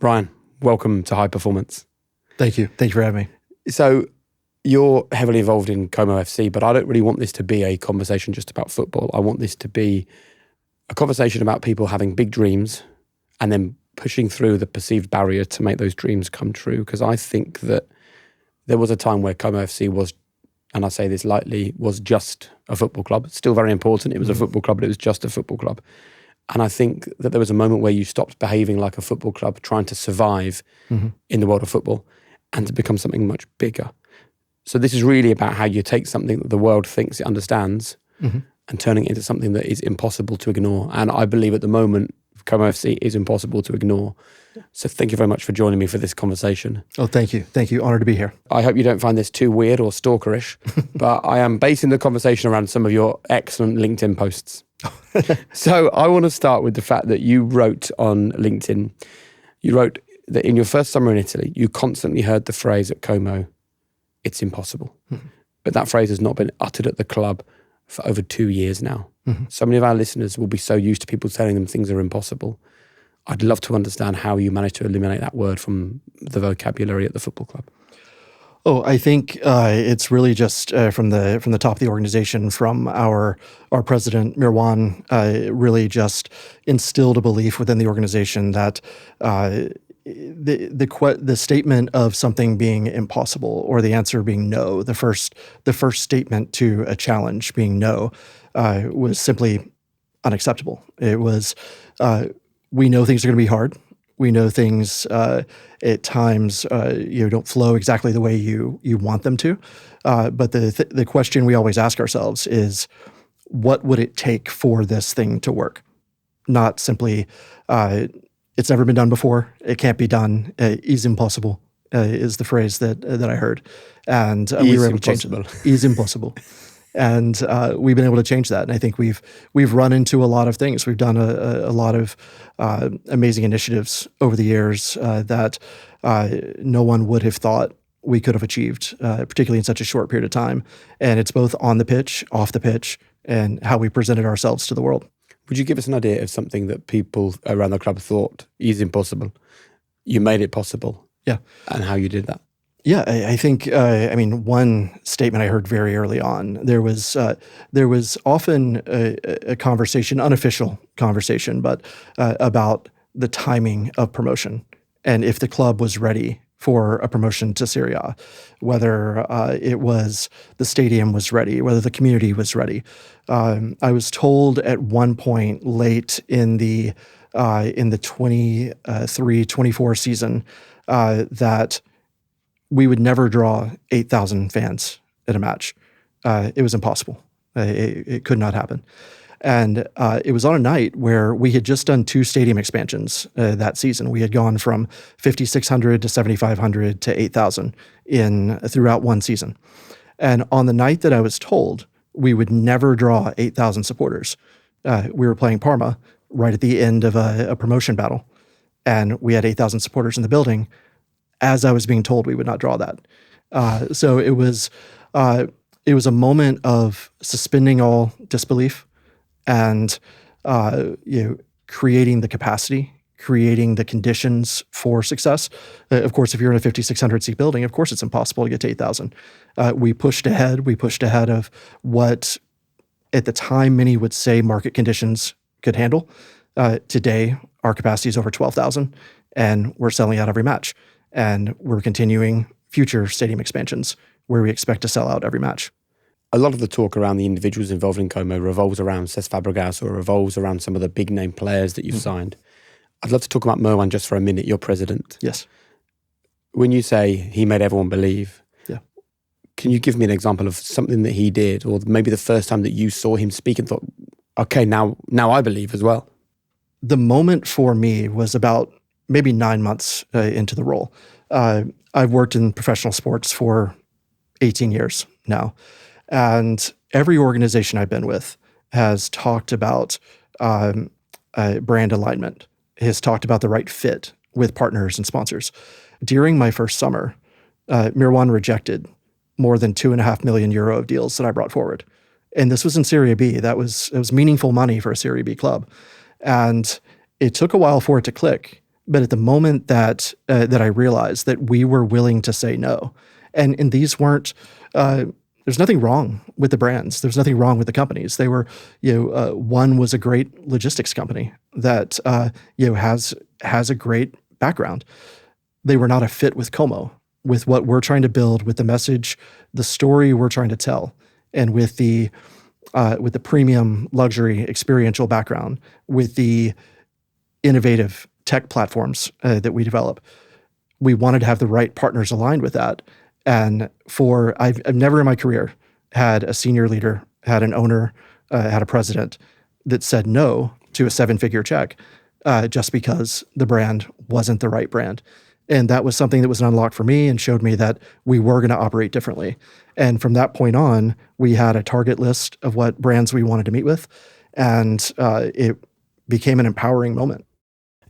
Ryan, welcome to High Performance. Thank you. Thank you for having me. So you're heavily involved in Como FC, but I don't really want this to be a conversation just about football. I want this to be a conversation about people having big dreams and then pushing through the perceived barrier to make those dreams come true. Because I think that there was a time where Como FC was, and I say this lightly, was just a football club. Still very important. It was a football club, but it was just a football club. And I think that there was a moment where you stopped behaving like a football club, trying to survive in the world of football and to become something much bigger. So this is really about how you take something that the world thinks it understands and turning it into something that is impossible to ignore. And I believe at the moment, Como FC is impossible to ignore. So thank you very much for joining me for this conversation. Oh, thank you. Thank you. Honored to be here. I hope you don't find this too weird or stalkerish, but I am basing the conversation around some of your excellent LinkedIn posts. So I want to start with the fact that you wrote on LinkedIn, you wrote that in your first summer in Italy, you constantly heard the phrase at Como, "It's impossible." But that phrase has not been uttered at the club for over 2 years now. So many of our listeners will be so used to people telling them things are impossible. I'd love to understand how you managed to eliminate that word from the vocabulary at the football club. Oh, I think it's really just from the top of the organization, from our president Mirwan, really just instilled a belief within the organization that the statement of something being impossible or the answer being no, the first statement to a challenge being no, was simply unacceptable. It was we know things are going to be hard. We know things at times don't flow exactly the way you want them to. But the question we always ask ourselves is, what would it take for this thing to work? Not simply, it's never been done before. It can't be done. Is impossible is the phrase that I heard, and we were able to change it. Is impossible. And we've been able to change that. And I think we've run into a lot of things. We've done a lot of amazing initiatives over the years that no one would have thought we could have achieved, particularly in such a short period of time. And it's both on the pitch, off the pitch, and how we presented ourselves to the world. Would you give us an idea of something that people around the club thought is impossible? You made it possible. Yeah. And how you did that? Yeah, I think, one statement I heard very early on, there was often a conversation, unofficial conversation, but about the timing of promotion and if the club was ready for a promotion to Serie A, whether it was the stadium was ready, whether the community was ready. I was told at one point late in the 23-24 season that we would never draw 8,000 fans at a match. It was impossible. It could not happen. And it was on a night where we had just done 2 stadium expansions that season. We had gone from 5,600 to 7,500 to 8,000 throughout one season. And on the night that I was told we would never draw 8,000 supporters, we were playing Parma right at the end of a promotion battle. And we had 8,000 supporters in the building, as I was being told we would not draw that. So it was a moment of suspending all disbelief and creating the capacity, creating the conditions for success. Of course, if you're in a 5,600 seat building, of course it's impossible to get to 8,000. We pushed ahead. We pushed ahead of what at the time many would say market conditions could handle. Today, our capacity is over 12,000 and we're selling out every match. And we're continuing future stadium expansions where we expect to sell out every match. A lot of the talk around the individuals involved in Como revolves around Cesc Fàbregas or revolves around some of the big name players that you've signed. I'd love to talk about Mirwan just for a minute, your president. Yes. When you say he made everyone believe, yeah, can you give me an example of something that he did, or maybe the first time that you saw him speak and thought, okay, now I believe as well? The moment for me was about maybe 9 months into the role. I've worked in professional sports for 18 years now. And every organization I've been with has talked about brand alignment, has talked about the right fit with partners and sponsors. During my first summer, Mirwan rejected more than €2.5 million of deals that I brought forward. And this was in Serie B. It was meaningful money for a Serie B club. And it took a while for it to click. But at the moment that I realized that we were willing to say no, and these weren't. There's nothing wrong with the brands. There's nothing wrong with the companies. They were, one was a great logistics company that has a great background. They were not a fit with Como, with what we're trying to build, with the message, the story we're trying to tell, and with the premium luxury experiential background, with the innovative tech platforms that we develop. We wanted to have the right partners aligned with that. And I've never in my career had a senior leader, had an owner, had a president that said no to a 7-figure check just because the brand wasn't the right brand. And that was something that was an unlock for me and showed me that we were going to operate differently. And from that point on, we had a target list of what brands we wanted to meet with. And it became an empowering moment.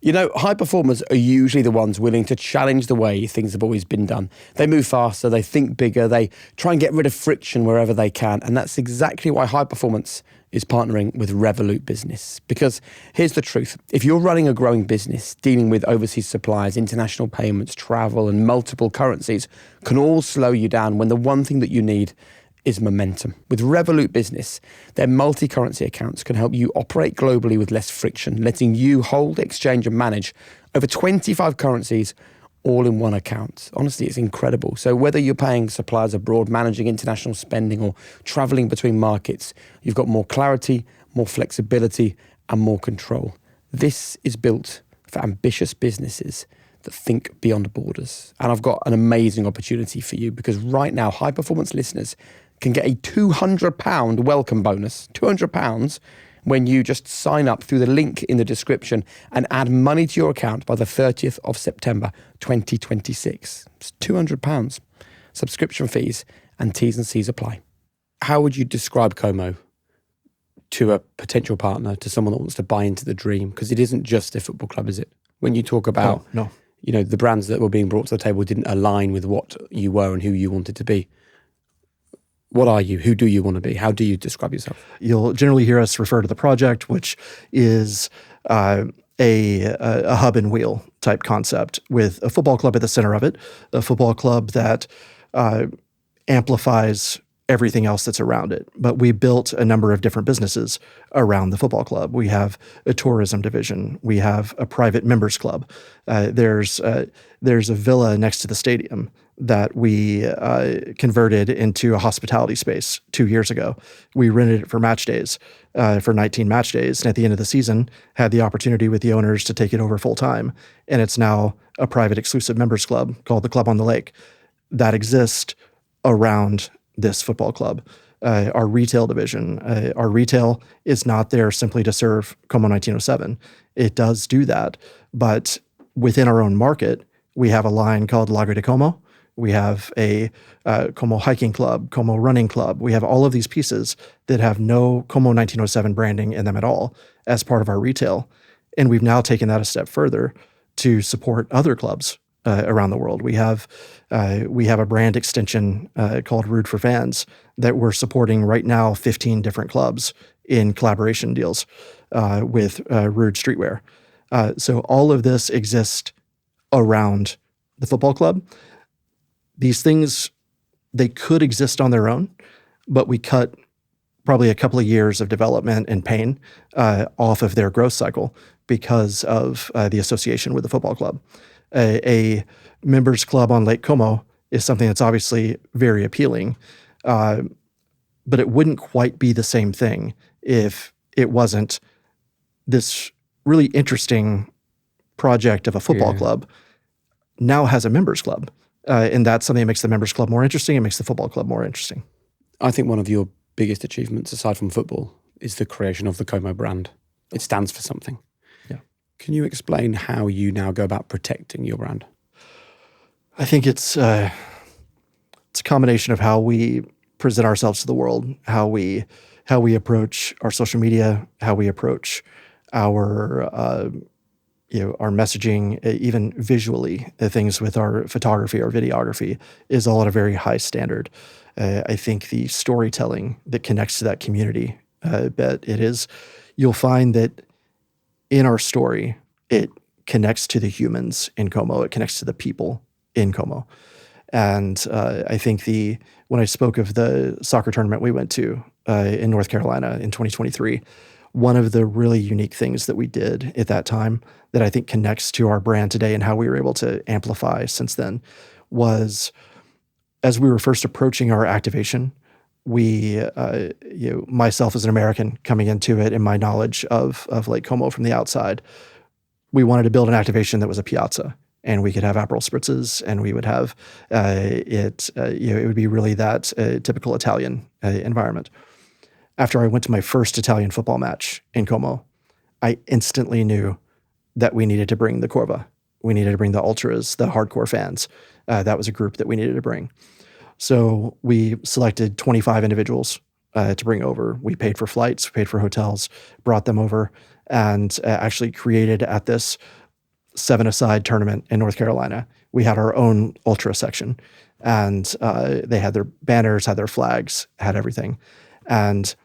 High performers are usually the ones willing to challenge the way things have always been done. They move faster, they think bigger, they try and get rid of friction wherever they can. And that's exactly why high performance is partnering with Revolut Business. Because here's the truth. If you're running a growing business, dealing with overseas suppliers, international payments, travel, and multiple currencies can all slow you down when the one thing that you need is momentum. With Revolut Business, their multi-currency accounts can help you operate globally with less friction, letting you hold, exchange, and manage over 25 currencies all in one account. Honestly, it's incredible. So whether you're paying suppliers abroad, managing international spending, or traveling between markets, you've got more clarity, more flexibility, and more control. This is built for ambitious businesses that think beyond borders. And I've got an amazing opportunity for you, because right now, high performance listeners can get a £200 welcome bonus, £200, when you just sign up through the link in the description and add money to your account by the 30th of September 2026. It's £200. Subscription fees and T's and C's apply. How would you describe Como to a potential partner, to someone that wants to buy into the dream? Because it isn't just a football club, is it? When you talk about, no. The brands that were being brought to the table didn't align with what you were and who you wanted to be. What are you? Who do you want to be? How do you describe yourself? You'll generally hear us refer to the project, which is a hub and wheel type concept with a football club at the center of it, a football club that amplifies everything else that's around it. But we built a number of different businesses around the football club. We have a tourism division. We have a private members club. There's a villa next to the stadium that we converted into a hospitality space 2 years ago. We rented it for match days, for 19 match days. And at the end of the season, had the opportunity with the owners to take it over full time. And it's now a private exclusive members club called the Club on the Lake that exists around this football club. Our retail division, our retail is not there simply to serve Como 1907. It does do that, but within our own market, we have a line called Lago de Como. We have a Como hiking club, Como running club. We have all of these pieces that have no Como 1907 branding in them at all as part of our retail. And we've now taken that a step further to support other clubs around the world. We have a brand extension called Rude for Fans that we're supporting right now 15 different clubs in collaboration deals with Rude Streetwear. So all of this exists around the football club. These things, they could exist on their own, but we cut probably a couple of years of development and pain off of their growth cycle because of the association with the football club. A members club on Lake Como is something that's obviously very appealing, but it wouldn't quite be the same thing if it wasn't this really interesting project of a football club now has a members club. And that's something that makes the members club more interesting. It makes the football club more interesting. I think one of your biggest achievements, aside from football, is the creation of the Como brand. It stands for something. Yeah. Can you explain how you now go about protecting your brand? I think it's a combination of how we present ourselves to the world, how we approach our social media, how we approach our our messaging, even visually, things with our photography or videography is all at a very high standard. I think the storytelling that connects to that community, you'll find that in our story, it connects to the humans in Como. It connects to the people in Como. And I think when I spoke of the soccer tournament we went to in North Carolina in 2023, one of the really unique things that we did at that time that I think connects to our brand today and how we were able to amplify since then was, as we were first approaching our activation, we, myself as an American coming into it and my knowledge of Lake Como from the outside, we wanted to build an activation that was a piazza, and we could have Aperol spritzes, and we would have it would be really that typical Italian environment. After I went to my first Italian football match in Como, I instantly knew that we needed to bring the Corva. We needed to bring the ultras, the hardcore fans. That was a group that we needed to bring. So we selected 25 individuals to bring over. We paid for flights, we paid for hotels, brought them over, and actually created at this 7-a-side tournament in North Carolina. We had our own ultra section, and they had their banners, had their flags, had everything. And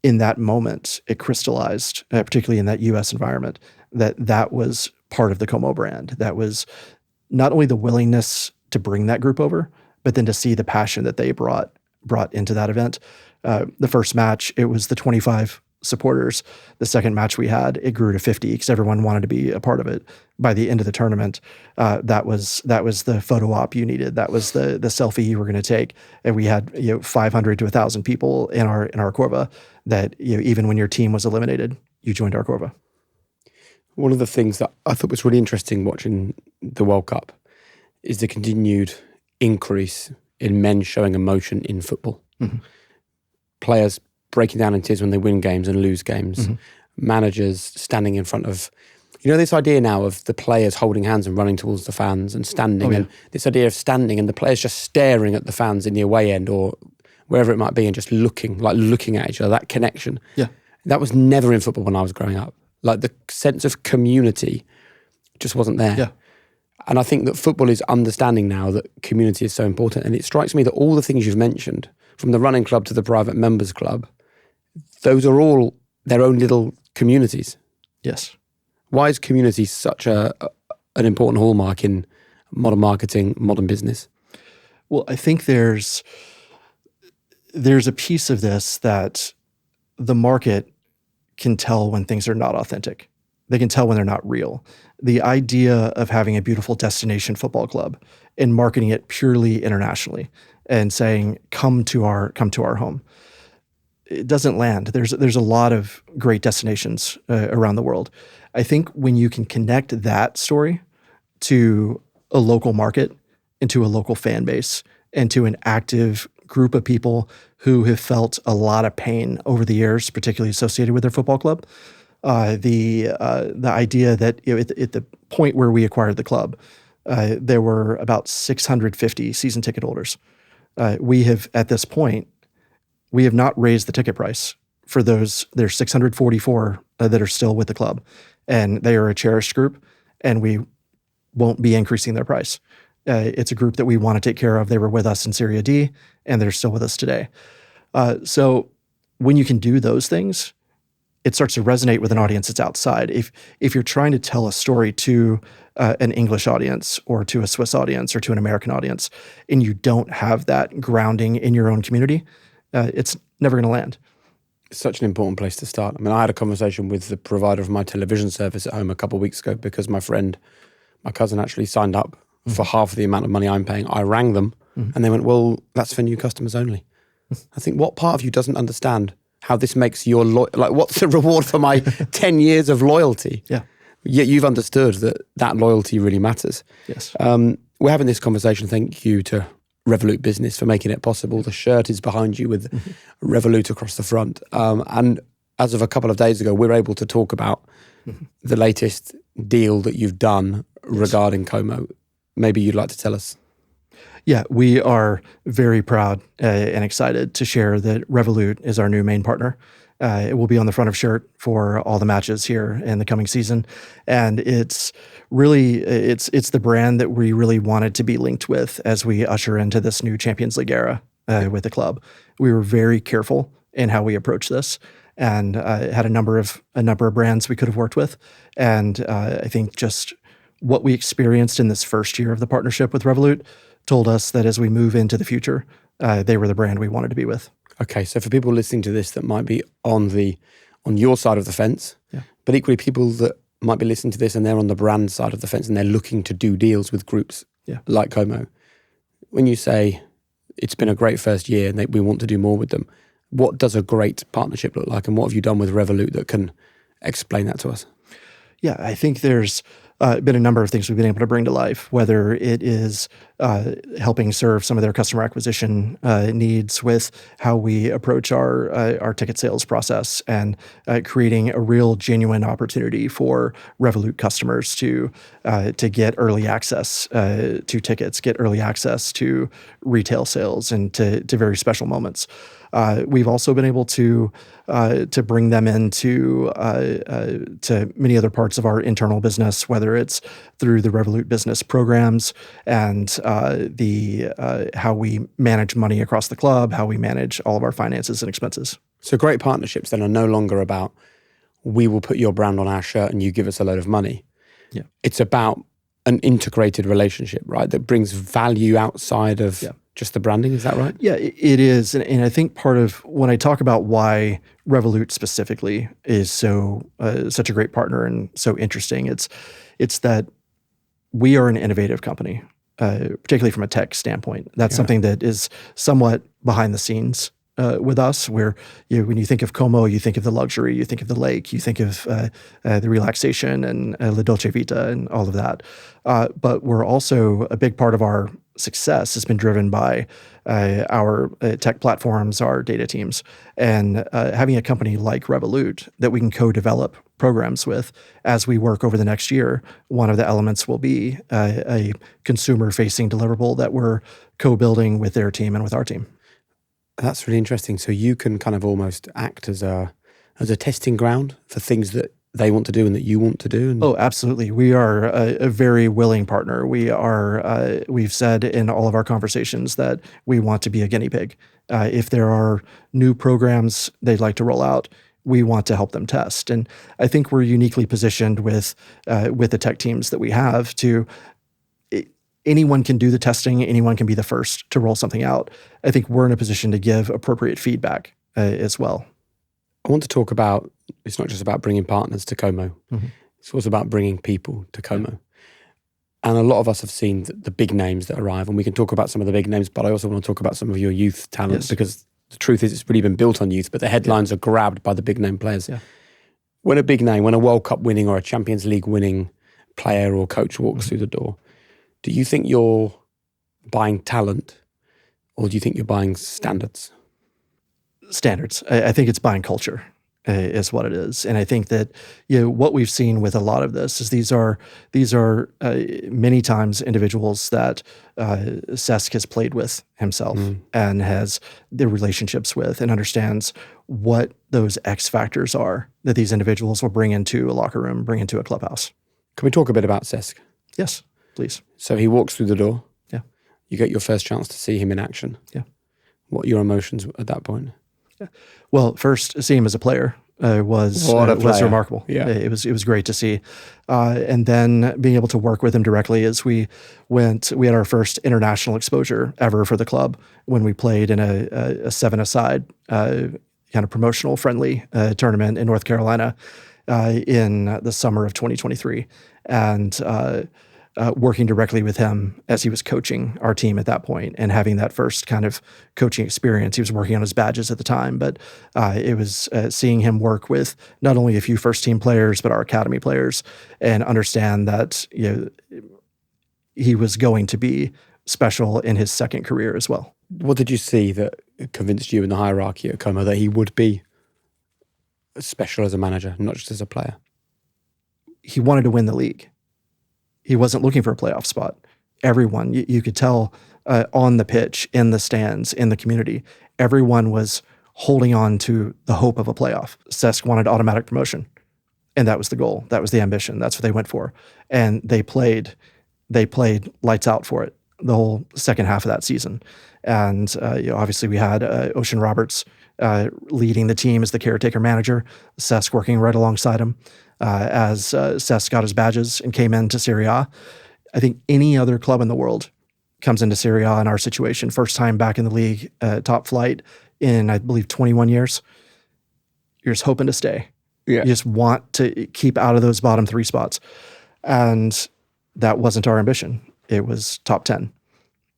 in that moment, it crystallized, particularly in that U.S. environment, that was part of the Como brand. That was not only the willingness to bring that group over, but then to see the passion that they brought into that event. The first match, it was the 25 supporters. The second match we had, it grew to 50 because everyone wanted to be a part of it. By the end of the tournament, that was the photo op you needed. That was the selfie you were going to take. And we had 500 to 1,000 people in our Corva that even when your team was eliminated, you joined our Corva. One of the things that I thought was really interesting watching the World Cup is the continued increase in men showing emotion in football. Mm-hmm. Players breaking down in tears when they win games and lose games. Mm-hmm. Managers standing in front of, this idea now of the players holding hands and running towards the fans and standing, and this idea of standing and the players just staring at the fans in the away end or wherever it might be and just looking at each other, that connection. Yeah. That was never in football when I was growing up. Like the sense of community just wasn't there. Yeah. And I think that football is understanding now that community is so important. And it strikes me that all the things you've mentioned, from the running club to the private members club, those are all their own little communities. Yes. Why is community such an important hallmark in modern marketing, modern business? Well, I think there's a piece of this that the market can tell when things are not authentic. They can tell when they're not real. The idea of having a beautiful destination football club and marketing it purely internationally and saying, come to our home, it doesn't land. There's a lot of great destinations around the world. I think when you can connect that story to a local market and to a local fan base and to an active group of people who have felt a lot of pain over the years, particularly associated with their football club, the idea that at the point where we acquired the club, there were about 650 season ticket holders. We have, at this point, we have not raised the ticket price for those. There's 644 that are still with the club, and they are a cherished group, and we won't be increasing their price. It's a group that we want to take care of. They were with us in Serie D, and they're still with us today. So when you can do those things, it starts to resonate with an audience that's outside. If you're trying to tell a story to an English audience or to a Swiss audience or to an American audience, and you don't have that grounding in your own community, it's never going to land. It's such an important place to start. I mean, I had a conversation with the provider of my television service at home a couple of weeks ago because my cousin actually signed up for half of the amount of money I'm paying. I rang them and they went, well, that's for new customers only. I think, what part of you doesn't understand how this makes your what's the reward for my 10 years of loyalty? Yeah. Yet you've understood that loyalty really matters. Yes. We're having this conversation. Thank you to Revolut Business for making it possible. The shirt is behind you with Revolut across the front. And as of a couple of days ago, we're able to talk about the latest deal that you've done regarding Como. Maybe you'd like to tell us. Yeah, we are very proud and excited to share that Revolut is our new main partner. It will be on the front of shirt for all the matches here in the coming season. And it's really, it's the brand that we really wanted to be linked with as we usher into this new Champions League era with the club. We were very careful in how we approach this. and had a number of brands we could have worked with. And I think just what we experienced in this first year of the partnership with Revolut told us that as we move into the future, they were the brand we wanted to be with. Okay, so for people listening to this that might be on your side of the fence, but equally people that might be listening to this and they're on the brand side of the fence and they're looking to do deals with groups like Como. When you say it's been a great first year and we want to do more with them, what does a great partnership look like, and what have you done with Revolut that can explain that to us? Yeah, I think there's been a number of things we've been able to bring to life, whether it is helping serve some of their customer acquisition needs with how we approach our ticket sales process, and creating a real genuine opportunity for Revolut customers to get early access to tickets, get early access to retail sales, and to very special moments. We've also been able to bring them into to many other parts of our internal business, whether it's through the Revolut Business programs and how we manage money across the club, how we manage all of our finances and expenses. So great partnerships then are no longer about, we will put your brand on our shirt and you give us a load of money. Yeah, it's about an integrated relationship, right? That brings value outside of just the branding. Is that right? Yeah, it is. And I think part of when I talk about why Revolut specifically is such a great partner and so interesting, it's that we are an innovative company, particularly from a tech standpoint. That's something that is somewhat behind the scenes with us, where when you think of Como, you think of the luxury, you think of the lake, you think of the relaxation and La Dolce Vita and all of that. But we're also, a big part of our success has been driven by our tech platforms, our data teams, and having a company like Revolut that we can co-develop programs with as we work over the next year. One of the elements will be a consumer-facing deliverable that we're co-building with their team and with our team. That's really interesting. So you can kind of almost act as a testing ground for things that they want to do and that you want to do. Oh, absolutely. We are a very willing partner. We've said in all of our conversations that we want to be a guinea pig. If there are new programs they'd like to roll out, we want to help them test. And I think we're uniquely positioned with the tech teams that we have to. Anyone can do the testing. Anyone can be the first to roll something out. I think we're in a position to give appropriate feedback as well. I want to talk about, it's not just about bringing partners to Como. Mm-hmm. It's also about bringing people to Como. And a lot of us have seen the big names that arrive, and we can talk about some of the big names, but I also want to talk about some of your youth talent, because the truth is it's really been built on youth, but the headlines are grabbed by the big name players. Yeah. When a big name, when a World Cup winning or a Champions League winning player or coach walks through the door, do you think you're buying talent, or do you think you're buying standards? Standards. I think it's buying culture is what it is. And I think that what we've seen with a lot of this is these are many times individuals that Cesc has played with himself and has the relationships with, and understands what those X factors are that these individuals will bring into a locker room, bring into a clubhouse. Can we talk a bit about Cesc? Yes, please. So he walks through the door. Yeah. You get your first chance to see him in action. Yeah. What are your emotions at that point? Yeah. Well, first, seeing him as a player was remarkable. Yeah. It was great to see. And then being able to work with him directly as we had our first international exposure ever for the club when we played in a 7-a-side kind of promotional friendly tournament in North Carolina in the summer of 2023. And working directly with him as he was coaching our team at that point and having that first kind of coaching experience. He was working on his badges at the time, but it was seeing him work with not only a few first team players, but our academy players, and understand that he was going to be special in his second career as well. What did you see that convinced you in the hierarchy at Como that he would be special as a manager, not just as a player? He wanted to win the league. He wasn't looking for a playoff spot. Everyone, you could tell on the pitch, in the stands, in the community, everyone was holding on to the hope of a playoff. Cesc wanted automatic promotion, and that was the goal. That was the ambition. That's what they went for. And they played lights out for it. the whole second half of that season. And obviously we had Ocean Roberts leading the team as the caretaker manager, Cesc working right alongside him as Cesc got his badges and came into Serie A. I think any other club in the world comes into Serie A in our situation, first time back in the league, top flight in, I believe, 21 years. You're just hoping to stay. Yeah. You just want to keep out of those bottom 3 spots. And that wasn't our ambition. It was top 10.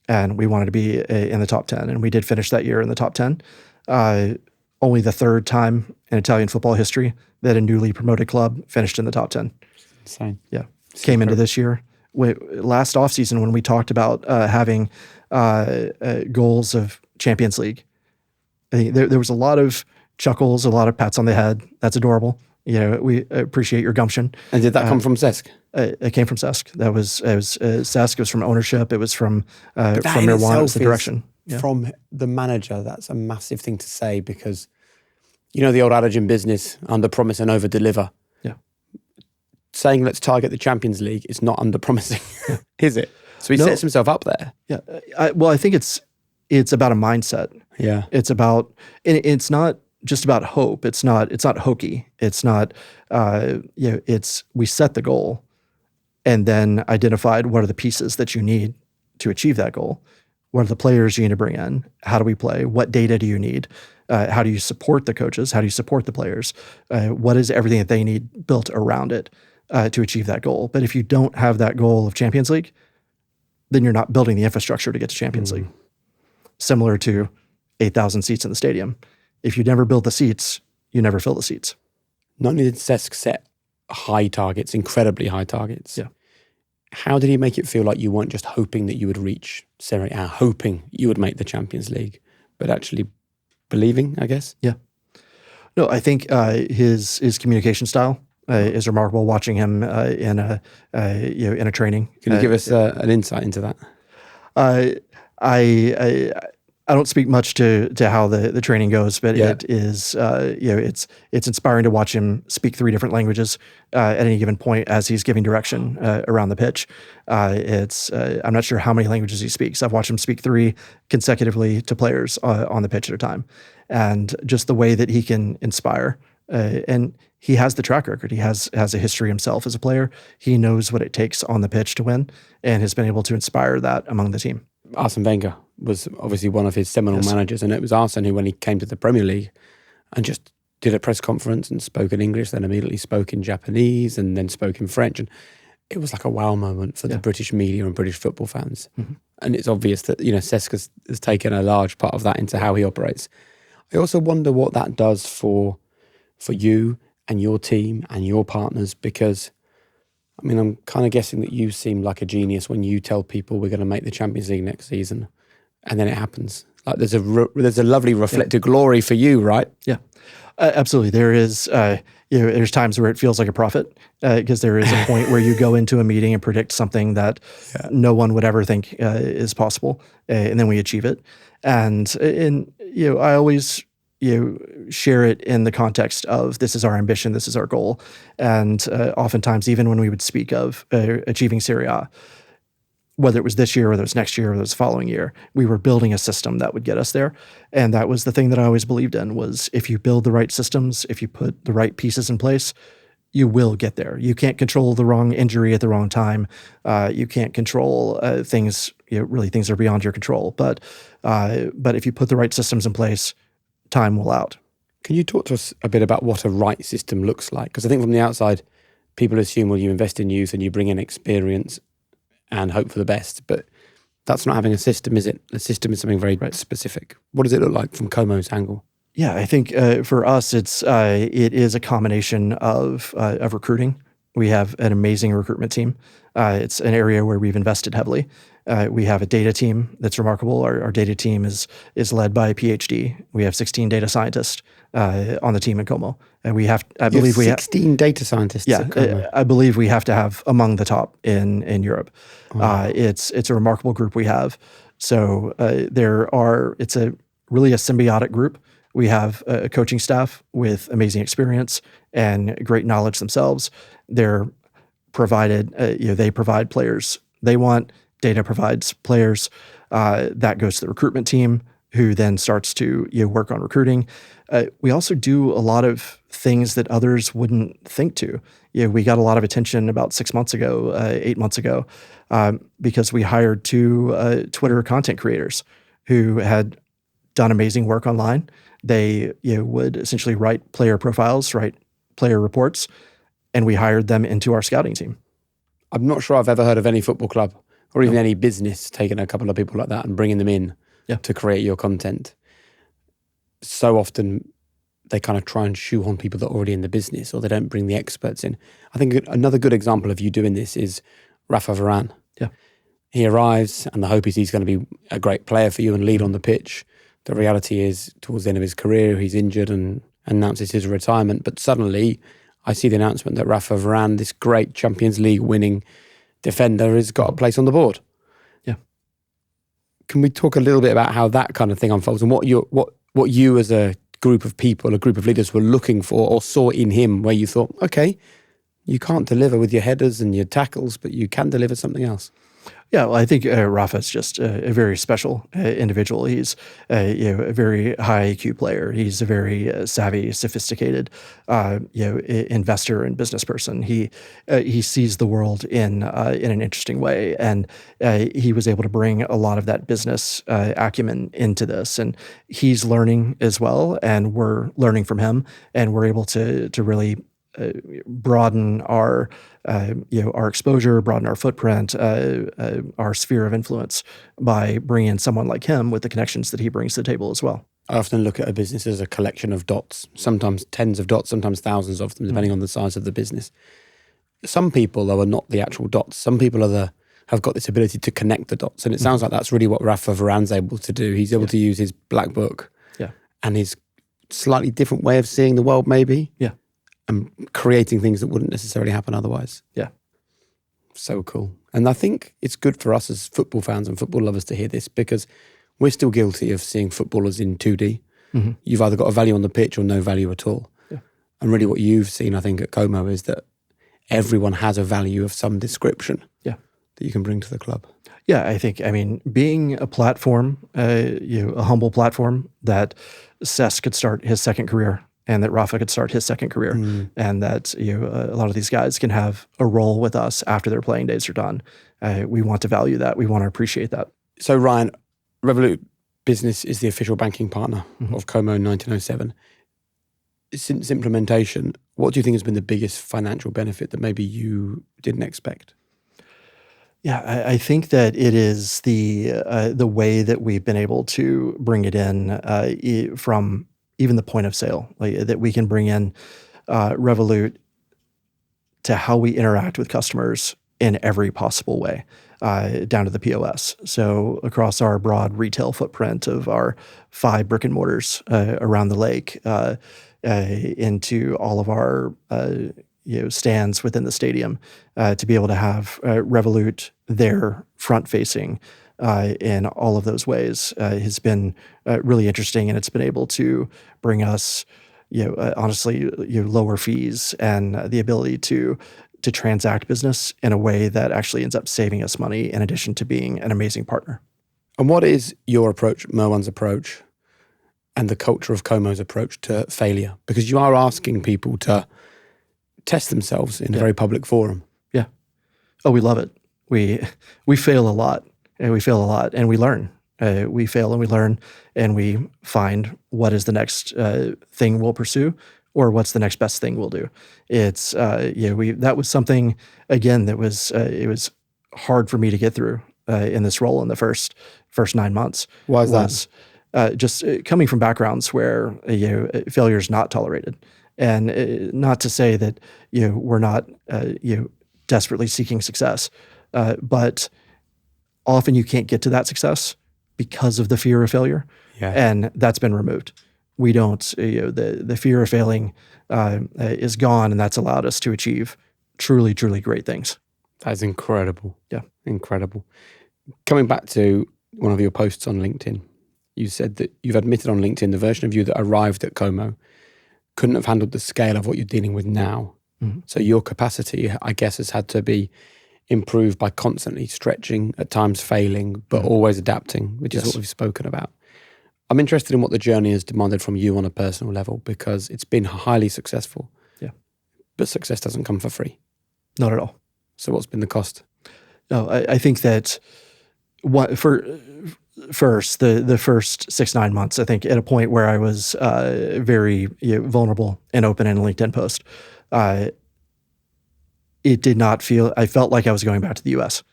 And we wanted to be in the top 10. And we did finish that year in the top 10. Only the 3rd time in Italian football history that a newly promoted club finished in the top 10. Insane. Yeah. Came into this year. Last offseason when we talked about having goals of Champions League, I think there was a lot of chuckles, a lot of pats on the head. That's adorable. We appreciate your gumption. And did that come from Cesc? It came from Cesc. It was Cesc. It was from ownership. It was from That in Nirwana. It itself was the direction. is, from the manager, that's a massive thing to say, because the old adage in business, under promise and over deliver. Yeah. Saying let's target the Champions League is not under promising, is it? So he sets himself up there. Yeah. I think it's about a mindset. Yeah. It's about, and it's not just about hope. It's not hokey. It's not, we set the goal and then identified what are the pieces that you need to achieve that goal. What are the players you need to bring in? How do we play? What data do you need? How do you support the coaches? How do you support the players? What is everything that they need built around it to achieve that goal? But if you don't have that goal of Champions League, then you're not building the infrastructure to get to Champions League. Similar to 8,000 seats in the stadium. If you never build the seats, you never fill the seats. Not only did Cesc set high targets, incredibly high targets. Yeah. How did he make it feel like you weren't just hoping that you would reach Serie A, hoping you would make the Champions League, but actually believing, I guess? Yeah. No, I think his communication style is remarkable. Watching him in a training. Can you give us an insight into that? I don't speak much to how the training goes, but Yeah. it is it's inspiring to watch him speak 3 different languages at any given point as he's giving direction around the pitch. I'm not sure how many languages he speaks. I've watched him speak 3 consecutively to players on the pitch at a time, and just the way that he can inspire. And he has the track record. He has a history himself as a player. He knows what it takes on the pitch to win, and has been able to inspire that among the team. Arsene Wenger was obviously one of his seminal managers, and it was Arsene who, when he came to the Premier League and just did a press conference and spoke in English, then immediately spoke in Japanese and then spoke in French. And it was like a wow moment for the British media and British football fans. Mm-hmm. And it's obvious that, Cesc has taken a large part of that into how he operates. I also wonder what that does for you and your team and your partners, because I'm kind of guessing that you seem like a genius when you tell people we're going to make the Champions League next season, and then it happens. Like there's a lovely reflected glory for you, right? Yeah, absolutely. There is, there's times where it feels like a prophet, because there is a point where you go into a meeting and predict something that no one would ever think is possible, and then we achieve it. And I always share it in the context of this is our ambition, this is our goal. And oftentimes, even when we would speak of achieving Serie A, whether it was this year, whether it was next year, whether it was the following year, we were building a system that would get us there. And that was the thing that I always believed in, was if you build the right systems, if you put the right pieces in place, you will get there. You can't control the wrong injury at the wrong time. You can't control things, things are beyond your control. But if you put the right systems in place, time will out. Can you talk to us a bit about what a right system looks like? Because I think from the outside, people assume, well, you invest in youth and you bring in experience and hope for the best. But that's not having a system, is it? A system is something very specific. What does it look like from Como's angle? Yeah, I think for us, it is a combination of recruiting. We have an amazing recruitment team. It's an area where we've invested heavily. We have a data team that's remarkable. Our data team is led by a PhD. We have 16 data scientists on the team in Como, and I believe we have 16 data scientists. Yeah, I believe we have to have among the top in Europe. Wow. It's a remarkable group we have. So it's really a symbiotic group. We have a coaching staff with amazing experience and great knowledge themselves. They're provided, they provide players. They want Data provides players. That goes to the recruitment team, who then starts to work on recruiting. We also do a lot of things that others wouldn't think to. We got a lot of attention about 6 months ago, 8 months ago, because we hired 2 Twitter content creators who had done amazing work online. They would essentially write player profiles, write player reports, and we hired them into our scouting team. I'm not sure I've ever heard of any football club or even any business taking a couple of people like that and bringing them in to create your content. So often they kind of try and shoehorn people that are already in the business, or they don't bring the experts in. I think another good example of you doing this is Rafa Varane. Yeah. He arrives and the hope is he's going to be a great player for you and lead on the pitch. The reality is, towards the end of his career, he's injured and announces his retirement. But suddenly I see the announcement that Rafa Varane, this great Champions League winning defender, has got a place on the board. Yeah. Can we talk a little bit about how that kind of thing unfolds and what you as a group of people, a group of leaders were looking for or saw in him, where you thought, okay, you can't deliver with your headers and your tackles, but you can deliver something else? Yeah, well, I think Rafa's just a very special individual. He's a very high IQ player. He's a very savvy, sophisticated investor and business person. He sees the world in an interesting way, and he was able to bring a lot of that business acumen into this. And he's learning as well, and we're learning from him, and we're able to really broaden our exposure, broaden our footprint, our sphere of influence by bringing in someone like him with the connections that he brings to the table as well. I often look at a business as a collection of dots, sometimes tens of dots, sometimes thousands of them, depending on the size of the business. Some people, though, are not the actual dots. Some people have got this ability to connect the dots. And it sounds like that's really what Rafa Varane's able to do. He's able to use his black book and his slightly different way of seeing the world, maybe. Yeah. And creating things that wouldn't necessarily happen otherwise. Yeah. So cool. And I think it's good for us as football fans and football lovers to hear this, because we're still guilty of seeing footballers in 2D. Mm-hmm. You've either got a value on the pitch or no value at all. Yeah. And really what you've seen, I think, at Como is that everyone has a value of some description that you can bring to the club. Yeah, I mean, being a platform, a humble platform that Cesc could start his second career, and that Rafa could start his second career, and that a lot of these guys can have a role with us after their playing days are done. We want to value that. We want to appreciate that. So Ryan, Revolut Business is the official banking partner of Como in 1907. Since implementation, what do you think has been the biggest financial benefit that maybe you didn't expect? Yeah, I think that it is the way that we've been able to bring it in from even the point of sale, like that we can bring in Revolut to how we interact with customers in every possible way, down to the POS. So across our broad retail footprint of our 5 brick and mortars around the lake, into all of our stands within the stadium, to be able to have Revolut there front facing in all of those ways has been really interesting, and it's been able to bring us, honestly, lower fees and the ability to transact business in a way that actually ends up saving us money, in addition to being an amazing partner. And what is your approach, Merwan's approach, and the culture of Como's approach to failure? Because you are asking people to test themselves in a very public forum. Yeah. Oh, we love it. We fail a lot. And we fail a lot, and we learn. We fail and we learn, and we find what is the next thing we'll pursue, or what's the next best thing we'll do. It's that was something, again, that was it was hard for me to get through in this role in the first 9 months. Why is that? Just coming from backgrounds where failure is not tolerated, and not to say that we're not desperately seeking success, but often you can't get to that success because of the fear of failure, and that's been removed. We don't, the fear of failing is gone, and that's allowed us to achieve truly, truly great things. That's incredible. Yeah. Incredible. Coming back to one of your posts on LinkedIn, you said that you've admitted on LinkedIn the version of you that arrived at Como couldn't have handled the scale of what you're dealing with now. Mm-hmm. So your capacity, I guess, has had to be improve by constantly stretching, at times failing, but always adapting, which is what we've spoken about. I'm interested in what the journey has demanded from you on a personal level, because it's been highly successful. Yeah. But success doesn't come for free. Not at all. So what's been the cost? No, I think that the first 6-9 months, I think at a point where I was very vulnerable and open in a LinkedIn post, it did not feel, I felt like I was going back to the US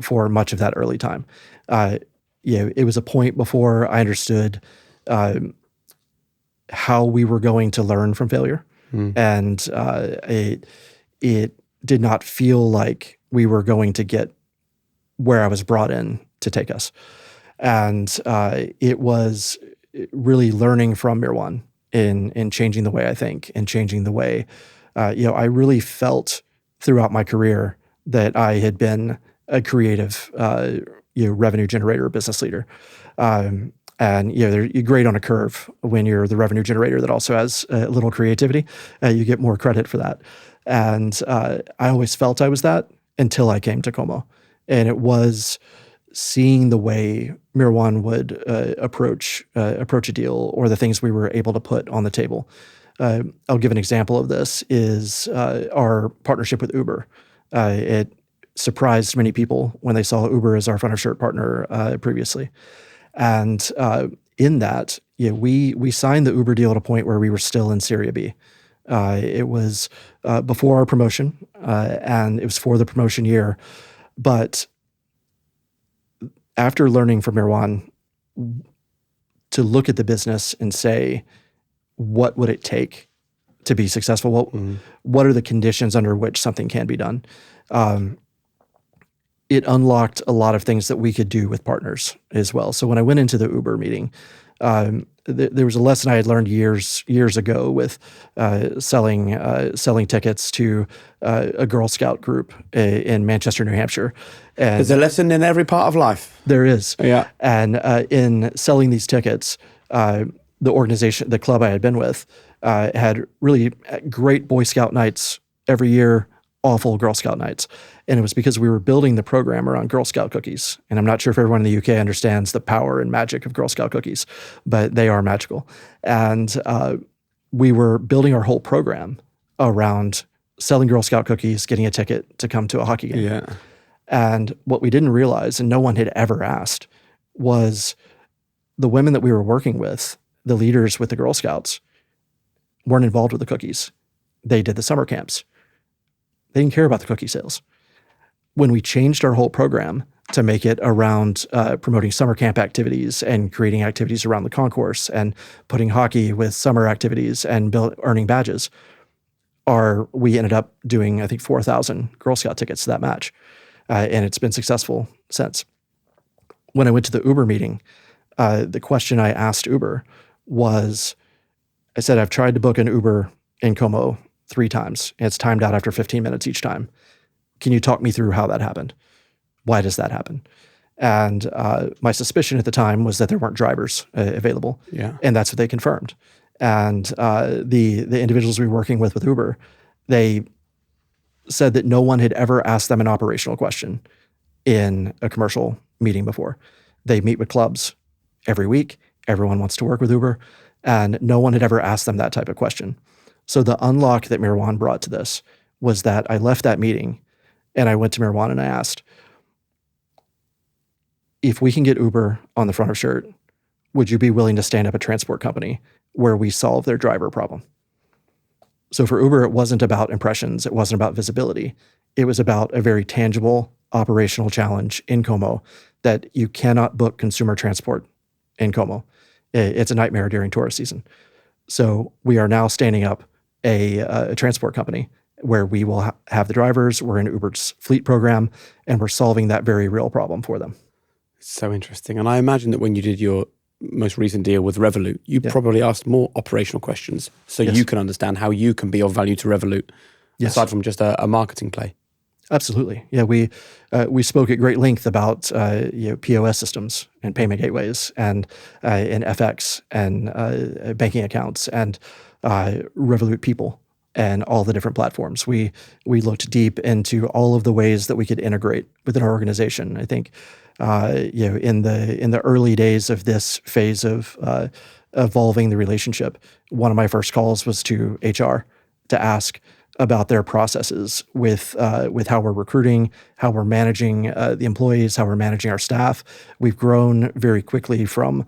for much of that early time. It was a point before I understood how we were going to learn from failure. And it did not feel like we were going to get where I was brought in to take us. And it was really learning from Mirwan in changing the way I think and changing the way, I really felt throughout my career that I had been a creative, revenue generator, business leader. And you're great on a curve when you're the revenue generator that also has a little creativity. You get more credit for that. And I always felt I was that until I came to Como. And it was seeing the way Mirwan would approach a deal, or the things we were able to put on the table. I'll give an example of this is our partnership with Uber. It surprised many people when they saw Uber as our front of shirt partner previously. And in that, we signed the Uber deal at a point where we were still in Serie B. It was before our promotion, and it was for the promotion year. But after learning from Mirwan, to look at the business and say, what would it take to be successful? What are the conditions under which something can be done? It unlocked a lot of things that we could do with partners as well. So when I went into the Uber meeting, there was a lesson I had learned years ago with selling tickets to a Girl Scout group in Manchester, New Hampshire. And there's a lesson in every part of life. There is. Yeah. And in selling these tickets, the organization, the club I had been with, had really great Boy Scout nights every year, awful Girl Scout nights. And it was because we were building the program around Girl Scout cookies. And I'm not sure if everyone in the UK understands the power and magic of Girl Scout cookies, but they are magical. And we were building our whole program around selling Girl Scout cookies, getting a ticket to come to a hockey game. Yeah. And what we didn't realize, and no one had ever asked, was the women that we were working with, the leaders with the Girl Scouts, weren't involved with the cookies. They did the summer camps. They didn't care about the cookie sales. When we changed our whole program to make it around promoting summer camp activities and creating activities around the concourse and putting hockey with summer activities and earning badges, we ended up doing, I think, 4,000 Girl Scout tickets to that match. And it's been successful since. When I went to the Uber meeting, the question I asked Uber was, I said, I've tried to book an Uber in Como 3 times. And it's timed out after 15 minutes each time. Can you talk me through how that happened? Why does that happen? And my suspicion at the time was that there weren't drivers available. Yeah. And that's what they confirmed. And the individuals we were working with Uber, they said that no one had ever asked them an operational question in a commercial meeting before. They meet with clubs every week. Everyone wants to work with Uber. And no one had ever asked them that type of question. So the unlock that Mirwan brought to this was that I left that meeting and I went to Mirwan and I asked, if we can get Uber on the front of shirt, would you be willing to stand up a transport company where we solve their driver problem? So for Uber, it wasn't about impressions. It wasn't about visibility. It was about a very tangible operational challenge in Como that you cannot book consumer transport in Como. It's a nightmare during tourist season. So we are now standing up a transport company where we will have the drivers. We're in Uber's fleet program, and we're solving that very real problem for them. It's so interesting. And I imagine that when you did your most recent deal with Revolut, you probably asked more operational questions so you can understand how you can be of value to Revolut, aside from just a marketing play. Absolutely. Yeah, we spoke at great length about POS systems and payment gateways and FX and banking accounts and Revolut people and all the different platforms. We looked deep into all of the ways that we could integrate within our organization. I think in the early days of this phase of evolving the relationship, one of my first calls was to HR to ask about their processes with how we're recruiting, how we're managing the employees, how we're managing our staff. We've grown very quickly from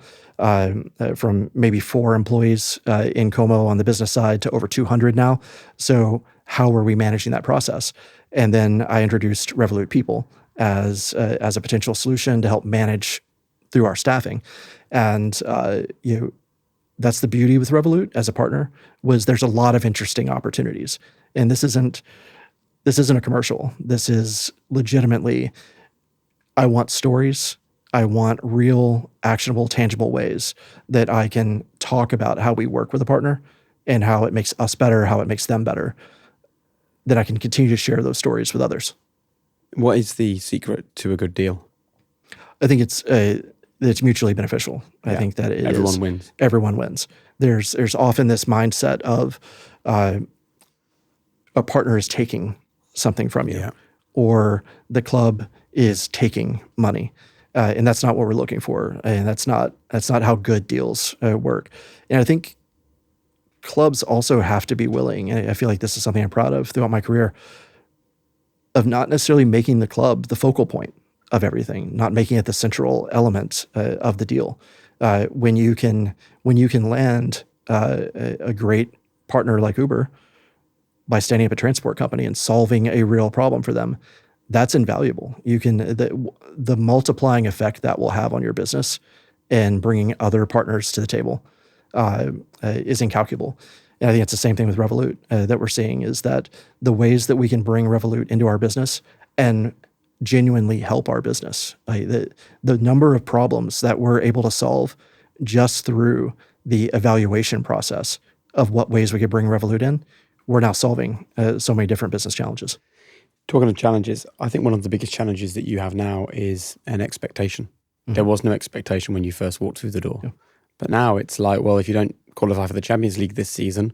maybe 4 employees in Como on the business side to over 200 now. So how are we managing that process? And then I introduced Revolut People as a potential solution to help manage through our staffing. And that's the beauty with Revolut as a partner, was there's a lot of interesting opportunities. And this isn't a commercial. This is legitimately, I want stories. I want real, actionable, tangible ways that I can talk about how we work with a partner and how it makes us better, how it makes them better, that I can continue to share those stories with others. What is the secret to a good deal? I think it's mutually beneficial. I think that everyone wins. Everyone wins. There's often this mindset of a partner is taking something from you, or the club is taking money, and that's not what we're looking for, and that's not how good deals work. And I think clubs also have to be willing, and I feel like this is something I'm proud of throughout my career, of not necessarily making the club the focal point of everything, not making it the central element of the deal. When you can land a great partner like Uber by standing up a transport company and solving a real problem for them, that's invaluable. You can the multiplying effect that will have on your business and bringing other partners to the table is incalculable. And I think it's the same thing with Revolut that we're seeing, is that the ways that we can bring Revolut into our business and genuinely help our business, the number of problems that we're able to solve just through the evaluation process of what ways we could bring Revolut in, we're now solving so many different business challenges. Talking of challenges, I think one of the biggest challenges that you have now is an expectation. Mm-hmm. There was no expectation when you first walked through the door. Yeah. But now it's like, well, if you don't qualify for the Champions League this season,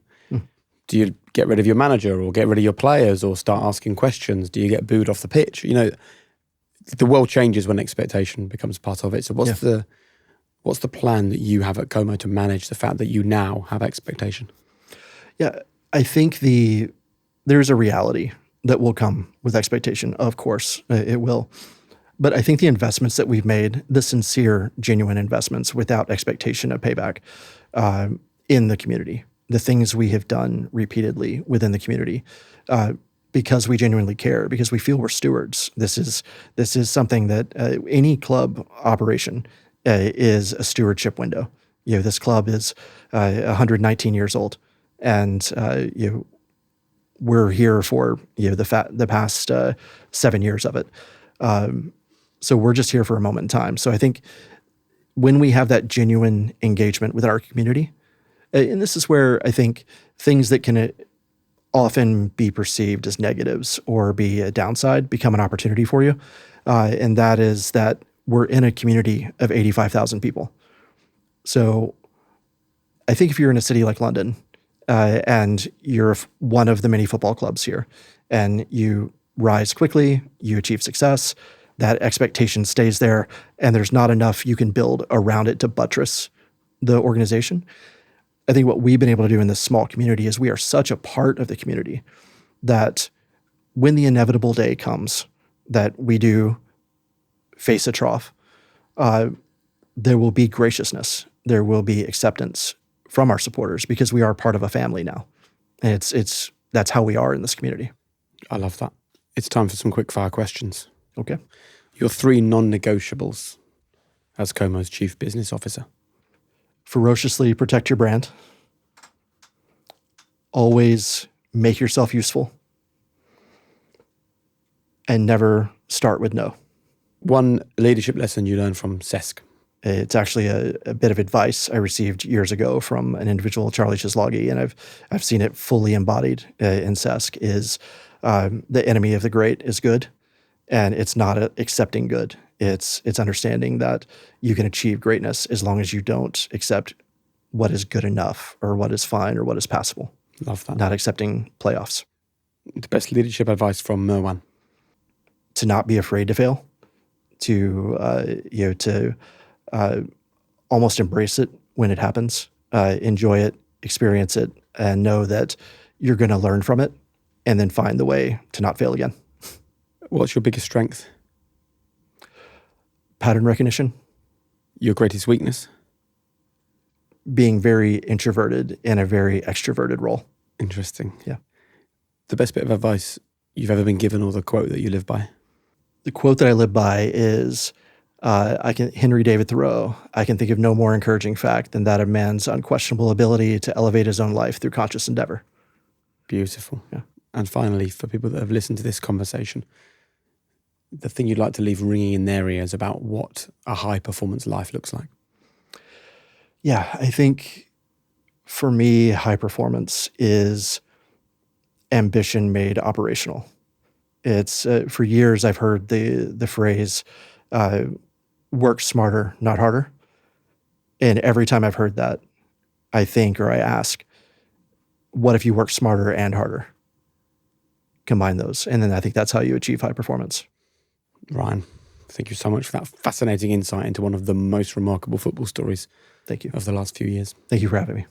do you get rid of your manager or get rid of your players or start asking questions? Do you get booed off the pitch? The world changes when expectation becomes part of it. So what's the plan that you have at Como to manage the fact that you now have expectation? Yeah, I think there's a reality that will come with expectation. Of course, it will. But I think the investments that we've made, the sincere, genuine investments without expectation of payback in the community, the things we have done repeatedly within the community, because we genuinely care, because we feel we're stewards. This is something that any club operation is a stewardship window. This club is 119 years old, and we're here for the past 7 years of it. So we're just here for a moment in time. So I think when we have that genuine engagement with our community, and this is where I think things that can often be perceived as negatives or be a downside become an opportunity for you. And that is that we're in a community of 85,000 people. So I think if you're in a city like London and you're one of the many football clubs here and you rise quickly, you achieve success, that expectation stays there, and there's not enough you can build around it to buttress the organization. I think what we've been able to do in this small community is we are such a part of the community that when the inevitable day comes that we do face a trough, there will be graciousness, there will be acceptance from our supporters, because we are part of a family now. And that's how we are in this community. I love that. It's time for some quick fire questions. Okay. Your 3 non-negotiables as Como's Chief Business Officer. Ferociously protect your brand. Always make yourself useful. And never start with no. One leadership lesson you learned from Cesc. It's actually a bit of advice I received years ago from an individual, Charlie Chislagi, and I've seen it fully embodied in Cesc, is the enemy of the great is good, and it's not accepting good. It's understanding that you can achieve greatness as long as you don't accept what is good enough or what is fine or what is passable. Love that. not accepting playoffs. The best leadership advice from Merwan. To not be afraid to fail, to almost embrace it when it happens, enjoy it, experience it, and know that you're going to learn from it, and then find the way to not fail again. What's your biggest strength? Pattern recognition. Your greatest weakness? Being very introverted in a very extroverted role. Interesting. Yeah. The best bit of advice you've ever been given, or the quote that you live by? The quote that I live by is Henry David Thoreau. I can think of no more encouraging fact than that of man's unquestionable ability to elevate his own life through conscious endeavor. Beautiful. Yeah. And finally, for people that have listened to this conversation, the thing you'd like to leave ringing in their ears about what a high performance life looks like. Yeah, I think for me, high performance is ambition made operational. It's for years I've heard the phrase work smarter, not harder. And every time I've heard that, I think or I ask, what if you work smarter and harder? Combine those. And then I think that's how you achieve high performance. Ryan, thank you so much for that fascinating insight into one of the most remarkable football stories Thank you. of the last few years. Thank you for having me.